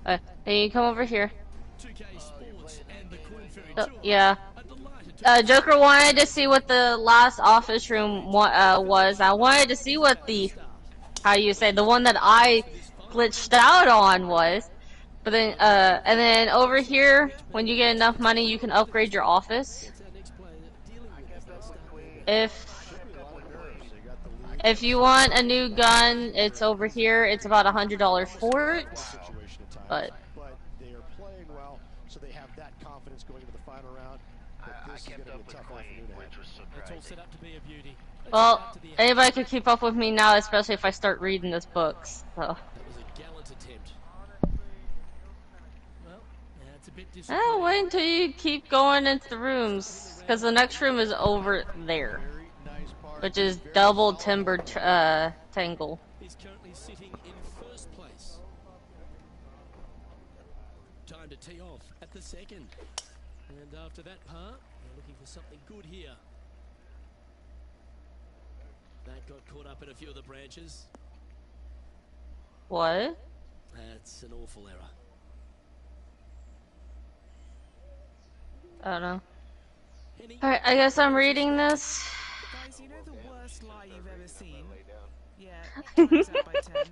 Hey, you come over here. So, yeah. Joker wanted to see what the last office room was. I wanted to see what the, how you say, the one that I glitched out on was. But then, and then over here, when you get enough money, you can upgrade your office. If you want a new gun, it's over here. It's about $100 for it. But they are playing well, so they have that confidence going into the final round. I kept up with Queen, which was surprising. It's all set up to be a beauty. well, anybody could keep up with me now, especially if I start reading this books. So. That was a gallant attempt. Well, that's a bit disappointing. Wait until you keep going into the rooms, because the next room is over there, which is double timbered tangle. He's currently sitting in first place. Time to tee off at the second. And after that part, we're looking for something good here. That got caught up in a few of the branches. What? That's an awful error. I don't know. Alright, I guess I'm reading this. Guys, you know the worst lie you've ever seen? Yeah, times out by 10.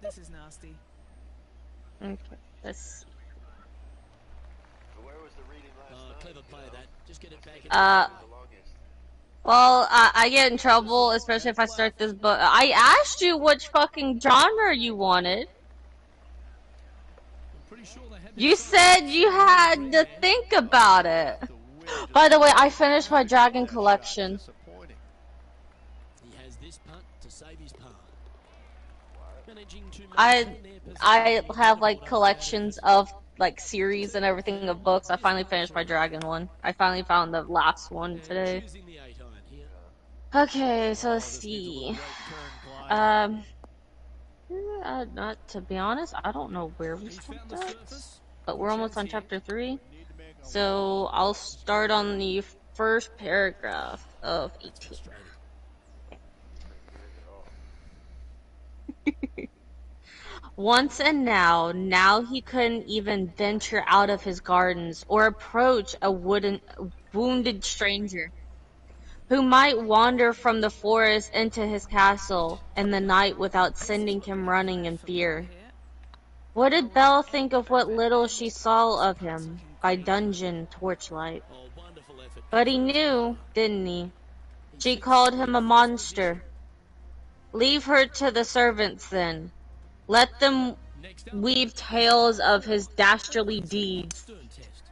This is nasty. Okay, let's... Where was the reading last night? Clever play that. Just get it back. Well, I get in trouble, especially if I start this book. I asked you which fucking genre you wanted. You said you had to think about it. By the way, I finished my Dragon collection. He has this putt to save his par. I have like collections of like series and everything of books. I finally finished my Dragon one. I finally found the last one today. Okay, so let's see. Not to be honest, I don't know where we stopped at, but we're almost on chapter 3. So I'll start on the first paragraph of 18. Once and now he couldn't even venture out of his gardens or approach a wounded stranger who might wander from the forest into his castle in the night without sending him running in fear. What did Belle think of what little she saw of him by dungeon torchlight? But he knew, didn't he? She called him a monster. Leave her to the servants then. Let them weave tales of his dastardly deeds.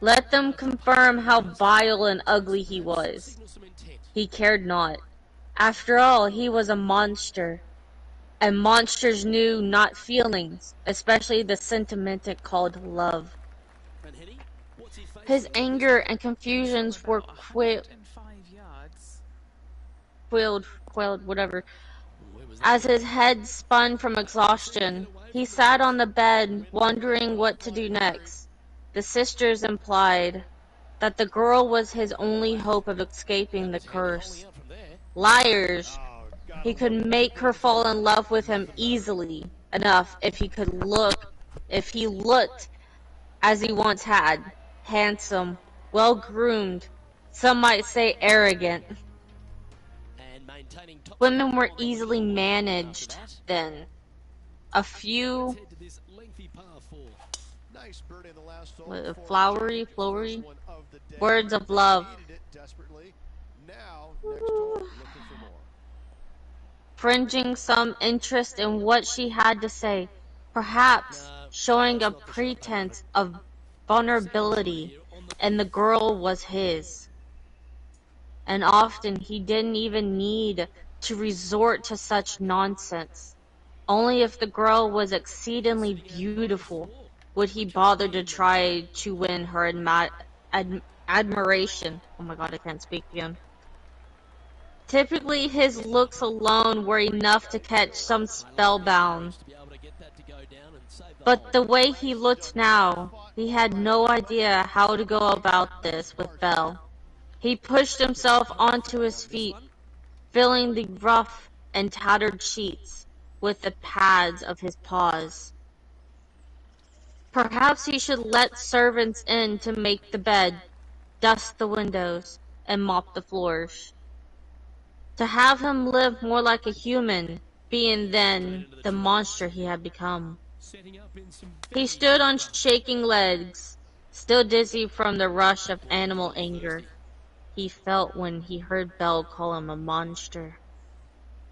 Let them confirm how vile and ugly he was. He cared not. After all, he was a monster. And monsters knew not feelings, especially the sentiment it called love. His anger and confusions were quelled, whatever. As his head spun from exhaustion, he sat on the bed, wondering what to do next. The sisters implied that the girl was his only hope of escaping the curse. Liars! He could make her fall in love with him easily enough if he looked as he once had, handsome, well-groomed, some might say arrogant. Women were easily managed then. A few flowery words of love, fringing some interest in what she had to say, perhaps showing a pretense of vulnerability, and the girl was his. And often he didn't even need to resort to such nonsense. Only if the girl was exceedingly beautiful would he bother to try to win her admiration. Oh my god, I can't speak again. Typically, his looks alone were enough to catch some spellbound. But the way he looked now, he had no idea how to go about this with Belle. He pushed himself onto his feet, filling the rough and tattered sheets with the pads of his paws. Perhaps he should let servants in to make the bed, dust the windows, and mop the floors. To have him live more like a human being than the monster he had become. He stood on shaking legs, still dizzy from the rush of animal anger he felt when he heard Belle call him a monster.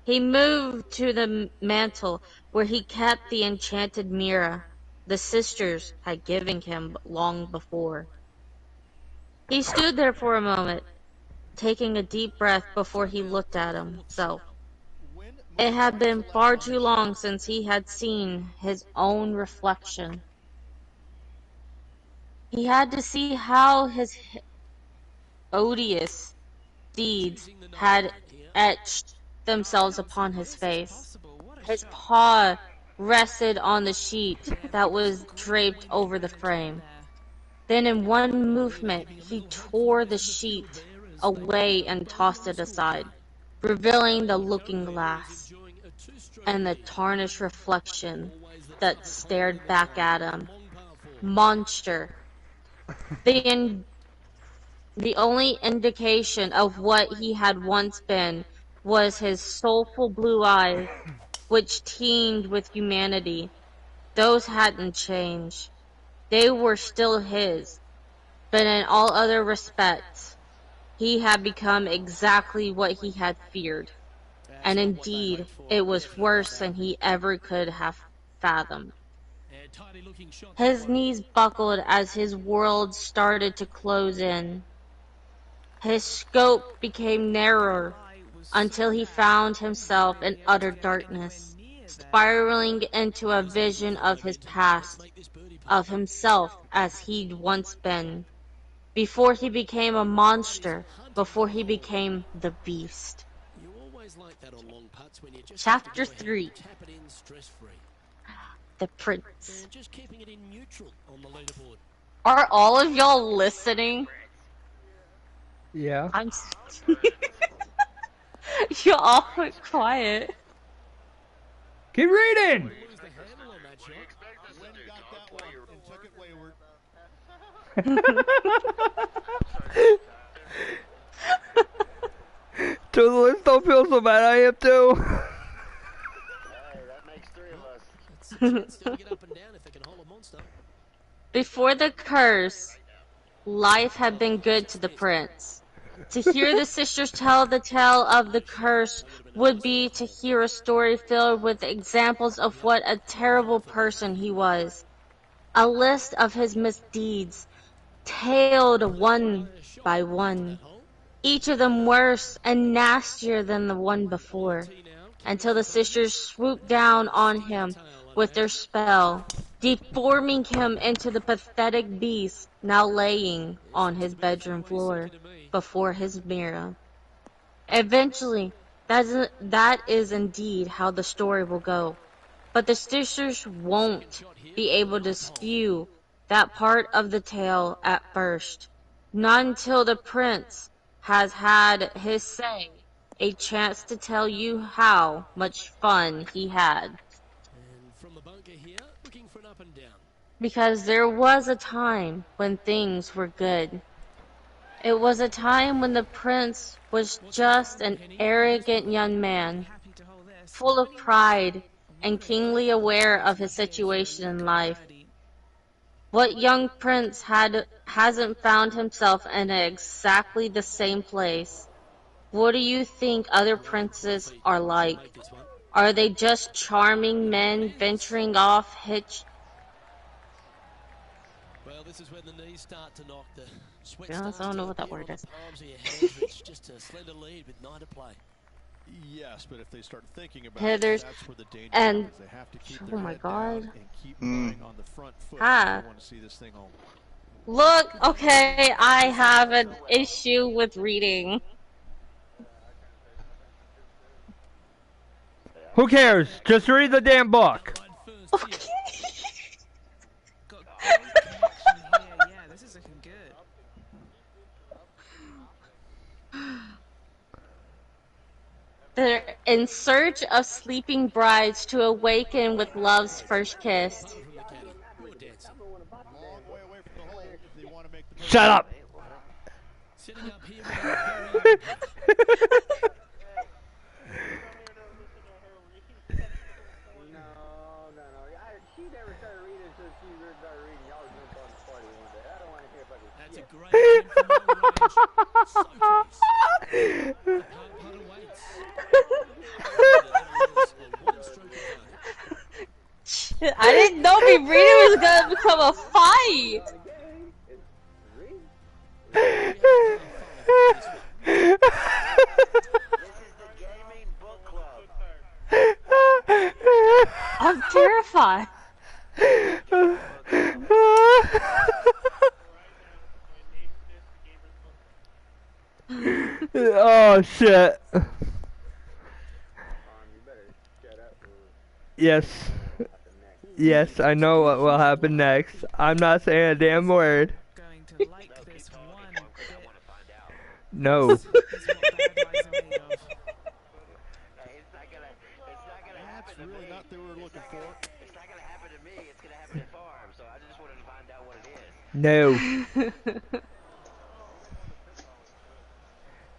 He moved to the mantel where he kept the enchanted mirror the sisters had given him long before. He stood there for a moment, taking a deep breath before he looked at himself. It had been far too long since he had seen his own reflection. He had to see how his odious deeds had etched themselves upon his face. His paw rested on the sheet that was draped over the frame. Then in one movement he tore the sheet away and tossed it aside, revealing the looking glass and the tarnished reflection that stared back at him. Monster. The only indication of what he had once been was his soulful blue eyes, which teemed with humanity. Those hadn't changed. They were still his, but in all other respects, he had become exactly what he had feared. And indeed, it was worse than he ever could have fathomed. His knees buckled as his world started to close in. His scope became narrower until he found himself in utter darkness, spiraling into a vision of his past, of himself as he'd once been, before he became a monster, before he became the beast. Chapter 3. The Prince. Are all of y'all listening? Yeah. I'm you all went quiet. Keep reading! To the list don't feel so bad, I am too. That makes 3 of us. Before the curse, life had been good to the prince. To hear the sisters tell the tale of the curse would be to hear a story filled with examples of what a terrible person he was. A list of his misdeeds, tailed one by one, each of them worse and nastier than the one before, until the sisters swooped down on him with their spell, deforming him into the pathetic beast now laying on his bedroom floor before his mirror. Eventually, that is indeed how the story will go. But the sisters won't be able to spew that part of the tale at first, not until the prince has had his say, a chance to tell you how much fun he had. Because there was a time when things were good. It was a time when the prince was just an arrogant young man, full of pride and keenly aware of his situation in life. What young prince hasn't found himself in exactly the same place? What do you think other princes are like? Are they just charming men venturing off Well, this is when the knees start to knock, the sweat I starts don't know to what that appear word on is. the palms of your hands. It's just a slender lead with 9 to play. Yes, but if they start thinking about Heathers, it, that's where the danger and is. They have to keep oh their my head god. down and keep playing on the front foot. Ah. They want to see this thing home. Look, okay, I have an issue with reading. Who cares? Just read the damn book. Okay. Got great connection here. Yeah, this is looking good. They're in search of sleeping brides to awaken with love's first kiss. dancing. Long way away from the hole if they want to make the move. Shut up! Sitting up here with a very She never started reading until she started reading. Y'all was jumped on the party one day. I don't want to hear about this. That's a great attempt from long range. So close. The putter waits. One stroke advantage. I didn't know me reading was gonna become a fight. I'm terrified. Oh shit. Yes. Yes, I know what will happen next. I'm not saying a damn word. Going to like this one bit. No. This is what bad guys are made of. That's really not what we were looking for. It's not gonna happen to me. It's gonna happen to Farm. So I just wanted to find out what it is. No.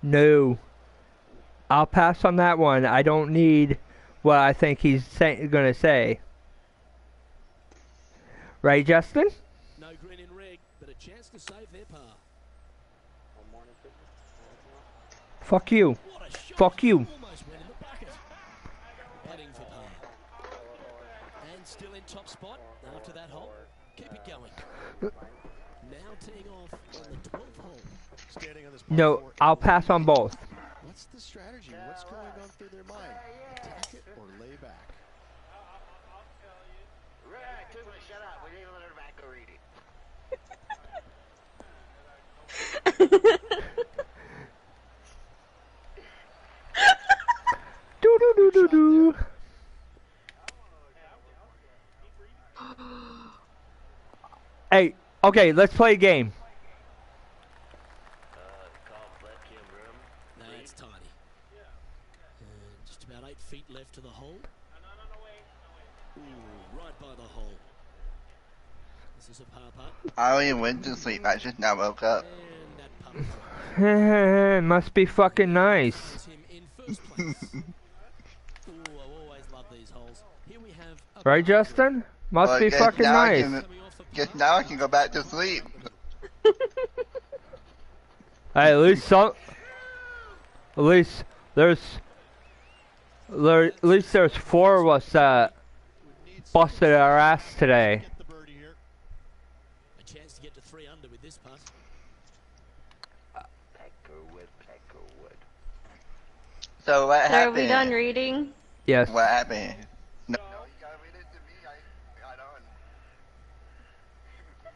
No. I'll pass on that one. I don't need what I think he's gonna say. Right, Justin? No green in red, but a chance to save their par. Fuck you. What a shot. Fuck you. Almost went in the bucket. Heading for par. And still in top spot after that hole. Keep it going. Now teeing off on the 12th hole. Standing on this No, I'll pass on both. What's the strategy? What's going on through their mind? Attack it or lay back? Right, shut up. We need to let her back go read it. Do do do do do. Hey, okay, let's play a game. No, it's tiny. Just about 8 feet left to the hole. Ooh, right by the hole. This is a par putt. I already went to sleep. I just now woke up. And that putt Must be fucking nice. puts him in first place. Ooh, I always love these holes. Here we have a Right, par Justin? Must Well, be just fucking now I nice. can- coming off the Just par. now I can go back to sleep. Hey, at least some. At least there's 4 of us that busted our ass today. Get the birdie here. A chance to get to 3 under with this putt. Peckerwood. So what So are we happened? done reading? Yes. What happened?